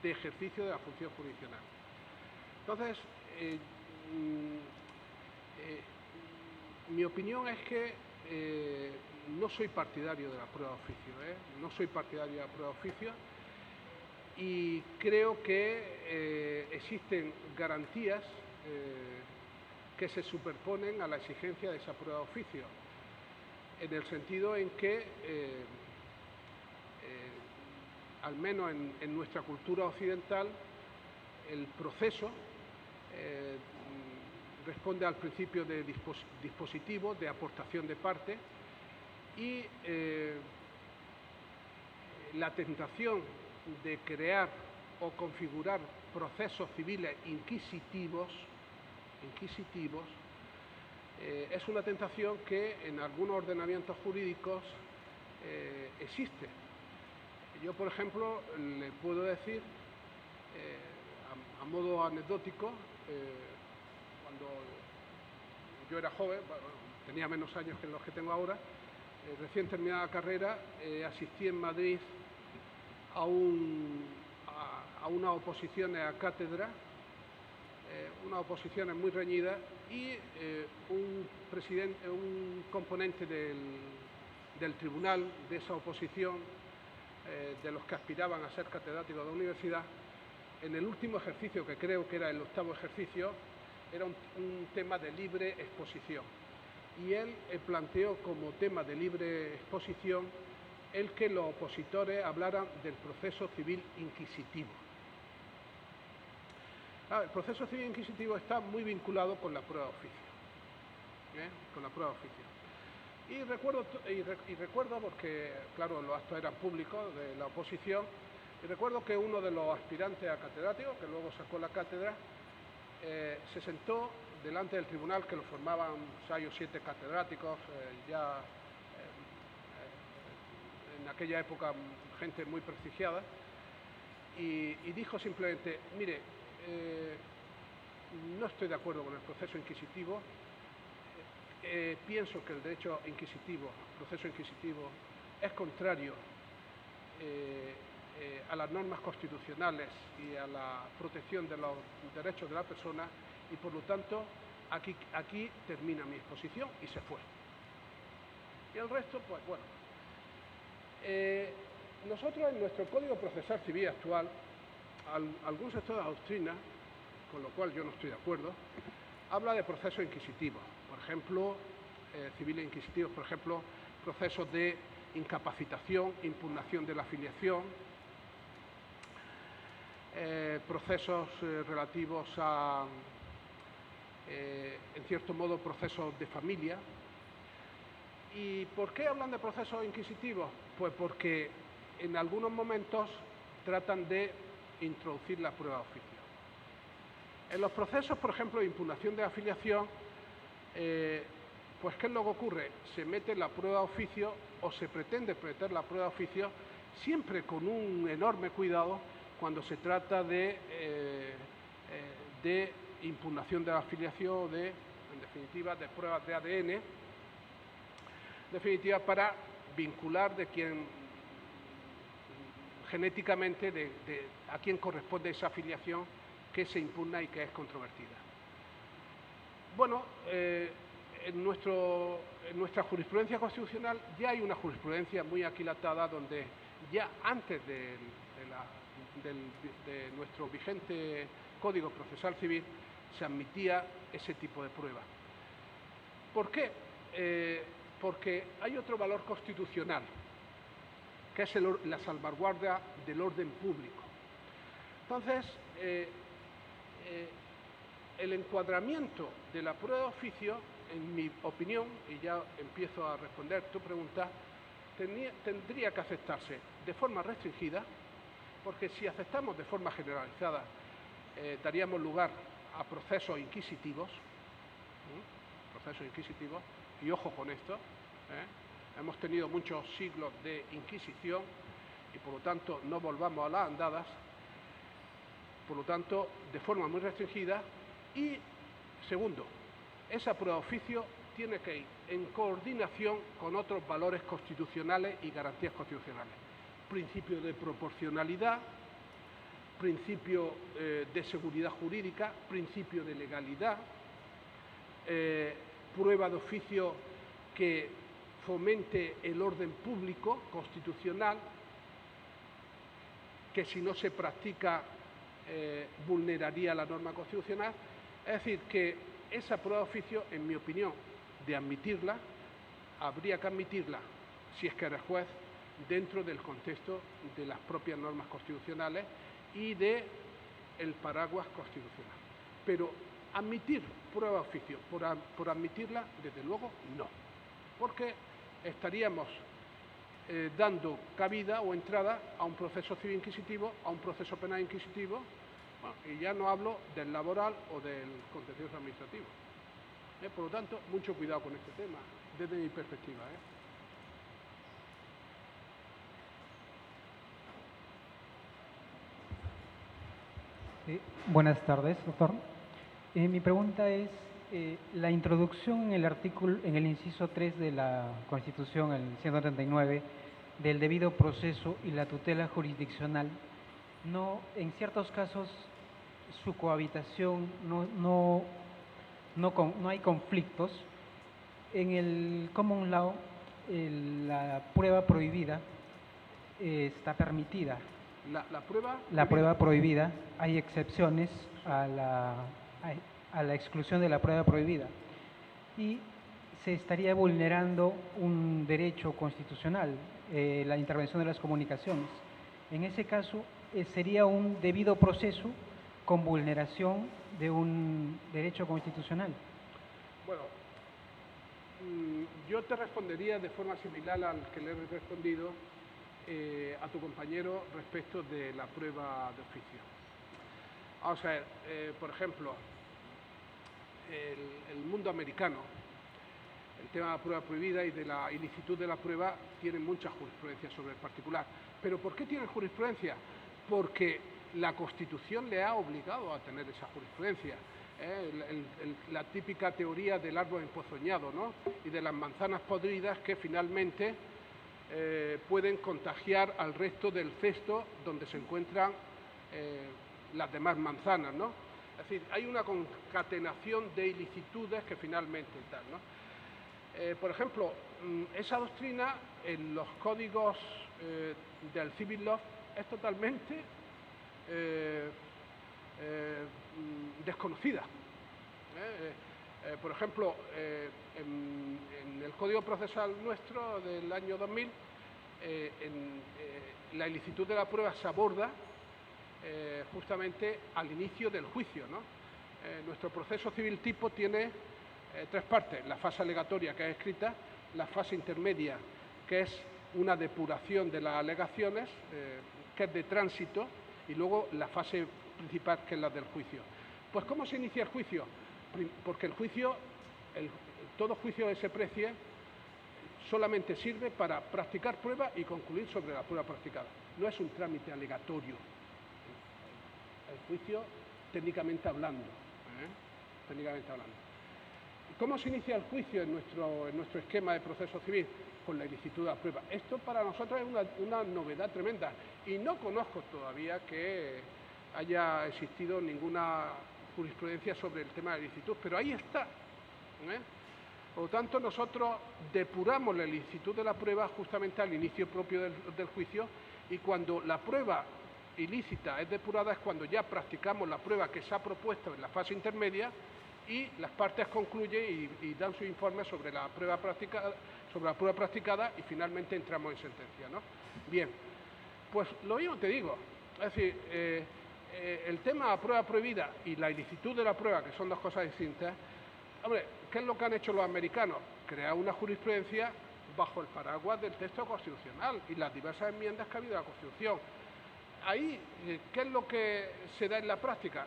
de ejercicio de la función jurisdiccional. Entonces, mi opinión es que no soy partidario de la prueba de oficio, no soy partidario de la prueba de oficio, y creo que existen garantías que se superponen a la exigencia de esa prueba de oficio, en el sentido en que, al menos en nuestra cultura occidental, el proceso responde al principio de dispositivo, de aportación de parte, y la tentación de crear o configurar procesos civiles inquisitivos es una tentación que en algunos ordenamientos jurídicos existe. Yo, por ejemplo, le puedo decir, a modo anecdótico, cuando yo era joven, bueno, tenía menos años que los que tengo ahora, recién terminada la carrera, asistí en Madrid a unas oposiciones a cátedra, unas oposiciones muy reñidas, y un componente del tribunal de esa oposición, de los que aspiraban a ser catedráticos de la universidad, en el último ejercicio, que creo que era el 8º ejercicio, era un tema de libre exposición. Y él planteó como tema de libre exposición el que los opositores hablaran del proceso civil inquisitivo. El proceso civil inquisitivo está muy vinculado con la prueba de oficio. Con la prueba de oficio. Y recuerdo porque, claro, los actos eran públicos de la oposición, y recuerdo que uno de los aspirantes a catedrático, que luego sacó la cátedra, se sentó delante del tribunal, que lo formaban 6 o 7 catedráticos, en aquella época gente muy prestigiada, y dijo simplemente: mire, no estoy de acuerdo con el proceso inquisitivo, pienso que el derecho inquisitivo, el proceso inquisitivo, es contrario a las normas constitucionales y a la protección de los derechos de la persona, y por lo tanto aquí termina mi exposición, y se fue. Y el resto, pues bueno. Nosotros en nuestro Código Procesal Civil actual, algún sector de la doctrina, con lo cual yo no estoy de acuerdo, habla de procesos inquisitivos, por ejemplo, civiles inquisitivos, por ejemplo, procesos de incapacitación, impugnación de la afiliación, procesos relativos a, en cierto modo, procesos de familia. ¿Y por qué hablan de procesos inquisitivos? Pues porque en algunos momentos tratan de introducir la prueba de oficio. En los procesos, por ejemplo, de impugnación de afiliación, pues ¿qué es lo que ocurre? Se mete la prueba de oficio, o se pretende meter la prueba de oficio, siempre con un enorme cuidado cuando se trata de impugnación de la afiliación, en definitiva, de pruebas de ADN, en definitiva, para vincular de quién genéticamente a quién corresponde esa afiliación que se impugna y que es controvertida. Bueno, en nuestra jurisprudencia constitucional ya hay una jurisprudencia muy aquilatada, donde ya antes de nuestro vigente Código Procesal Civil se admitía ese tipo de prueba. ¿Por qué? Porque hay otro valor constitucional, que es la salvaguardia del orden público. Entonces, el encuadramiento de la prueba de oficio, en mi opinión, y ya empiezo a responder tu pregunta, tendría que aceptarse de forma restringida, porque si aceptamos de forma generalizada, daríamos lugar a procesos inquisitivos, y ojo con esto, hemos tenido muchos siglos de Inquisición, y por lo tanto no volvamos a las andadas. Por lo tanto, de forma muy restringida. Y segundo, esa prueba de oficio tiene que ir en coordinación con otros valores constitucionales y garantías constitucionales. Principio de proporcionalidad, principio de seguridad jurídica, principio de legalidad, prueba de oficio que fomente el orden público constitucional, que si no se practica vulneraría la norma constitucional. Es decir, que esa prueba de oficio, en mi opinión, de admitirla, habría que admitirla, si es que eres juez, dentro del contexto de las propias normas constitucionales y del paraguas constitucional. Pero admitir prueba de oficio por admitirla, desde luego, no. Porque estaríamos dando cabida o entrada a un proceso civil inquisitivo, a un proceso penal inquisitivo, bueno, y ya no hablo del laboral o del contencioso administrativo. Por lo tanto, mucho cuidado con este tema, desde mi perspectiva. Buenas tardes, doctor. Mi pregunta es, la introducción en el artículo, en el inciso 3 de la Constitución, el 139, del debido proceso y la tutela jurisdiccional, no, en ciertos casos su cohabitación no hay conflictos. En el common law, la prueba prohibida está permitida. La prueba prohibida, hay excepciones a la exclusión de la prueba prohibida y se estaría vulnerando un derecho constitucional, la intervención de las comunicaciones. En ese caso, sería un debido proceso con vulneración de un derecho constitucional. Bueno, yo te respondería de forma similar al que le he respondido a tu compañero respecto de la prueba de oficio. Vamos a ver, por ejemplo, el mundo americano, el tema de la prueba prohibida y de la ilicitud de la prueba tiene mucha jurisprudencia sobre el particular. ¿Pero por qué tiene jurisprudencia? Porque la Constitución le ha obligado a tener esa jurisprudencia. La típica teoría del árbol emponzoñado, ¿no? Y de las manzanas podridas que finalmente pueden contagiar al resto del cesto donde se encuentran las demás manzanas, ¿no? Es decir, hay una concatenación de ilicitudes que finalmente tal, ¿no? Por ejemplo, esa doctrina en los códigos del Civil Law es totalmente desconocida. Por ejemplo, en el Código Procesal nuestro del año 2000, la ilicitud de la prueba se aborda justamente al inicio del juicio, ¿no? Nuestro proceso civil tipo tiene tres partes: la fase alegatoria, que es escrita; la fase intermedia, que es una depuración de las alegaciones, que es de tránsito; y luego la fase principal, que es la del juicio. Pues, ¿cómo se inicia el juicio? Porque el juicio, todo juicio que se precie, solamente sirve para practicar prueba y concluir sobre la prueba practicada. No es un trámite alegatorio. El juicio, técnicamente hablando. Técnicamente hablando. ¿Cómo se inicia el juicio en nuestro esquema de proceso civil? Con la ilicitud de la prueba. Esto para nosotros es una novedad tremenda y no conozco todavía que haya existido ninguna jurisprudencia sobre el tema de la ilicitud, pero ahí está. Por lo tanto, nosotros depuramos la ilicitud de la prueba justamente al inicio propio del juicio, y cuando la prueba ilícita es depurada es cuando ya practicamos la prueba que se ha propuesto en la fase intermedia y las partes concluyen y dan su informe sobre la prueba practicada, y finalmente entramos en sentencia, ¿no? Bien, pues lo mismo te digo, es decir, el tema de la prueba prohibida y la ilicitud de la prueba, que son dos cosas distintas. Hombre, ¿qué es lo que han hecho los americanos? Crear una jurisprudencia bajo el paraguas del texto constitucional y las diversas enmiendas que ha habido a la Constitución. Ahí, ¿qué es lo que se da en la práctica?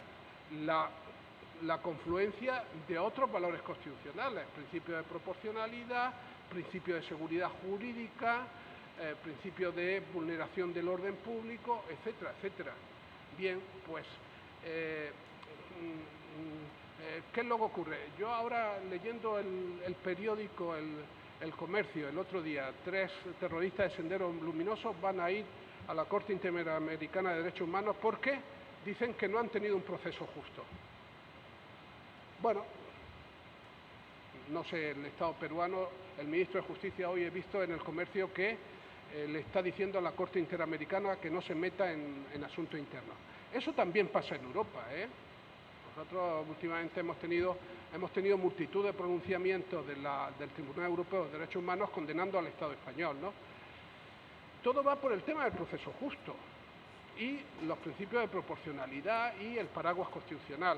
La confluencia de otros valores constitucionales: principio de proporcionalidad, principio de seguridad jurídica, principio de vulneración del orden público, etcétera, etcétera. Bien, pues, ¿qué es lo que ocurre? Yo ahora, leyendo el periódico El Comercio, el otro día, 3 terroristas de Sendero Luminoso van a ir a la Corte Interamericana de Derechos Humanos porque dicen que no han tenido un proceso justo. Bueno, no sé, el Estado peruano, el ministro de Justicia hoy he visto en El Comercio que le está diciendo a la Corte Interamericana que no se meta en asuntos internos. Eso también pasa en Europa, ¿eh? Nosotros últimamente hemos tenido multitud de pronunciamientos del Tribunal Europeo de Derechos Humanos condenando al Estado español, ¿no? Todo va por el tema del proceso justo y los principios de proporcionalidad y el paraguas constitucional.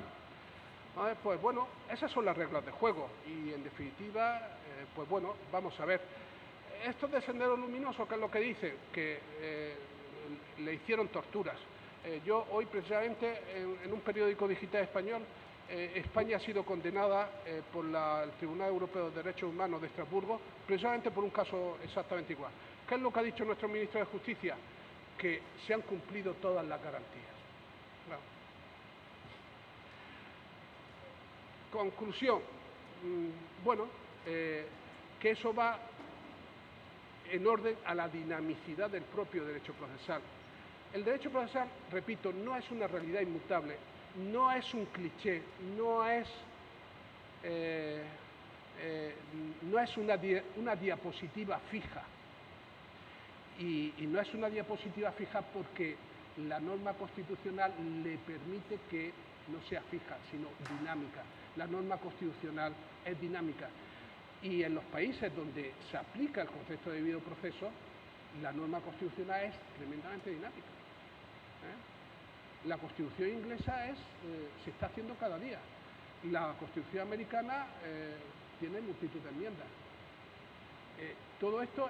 Pues bueno, esas son las reglas de juego y en definitiva, pues bueno, vamos a ver. Esto de Sendero Luminoso, ¿qué es lo que dice? Que le hicieron torturas. Yo hoy precisamente en un periódico digital español, España ha sido condenada por el Tribunal Europeo de Derechos Humanos de Estrasburgo precisamente por un caso exactamente igual. ¿Qué es lo que ha dicho nuestro ministro de Justicia? Que se han cumplido todas las garantías. Claro. Conclusión, bueno, que eso va en orden a la dinamicidad del propio derecho procesal. El derecho procesal, repito, no es una realidad inmutable, no es un cliché, no es una diapositiva fija. Y no es una diapositiva fija porque la norma constitucional le permite que no sea fija, sino dinámica. La norma constitucional es dinámica. Y en los países donde se aplica el concepto de debido proceso, la norma constitucional es tremendamente dinámica. La Constitución inglesa se está haciendo cada día. La Constitución americana tiene multitud de enmiendas. Todo esto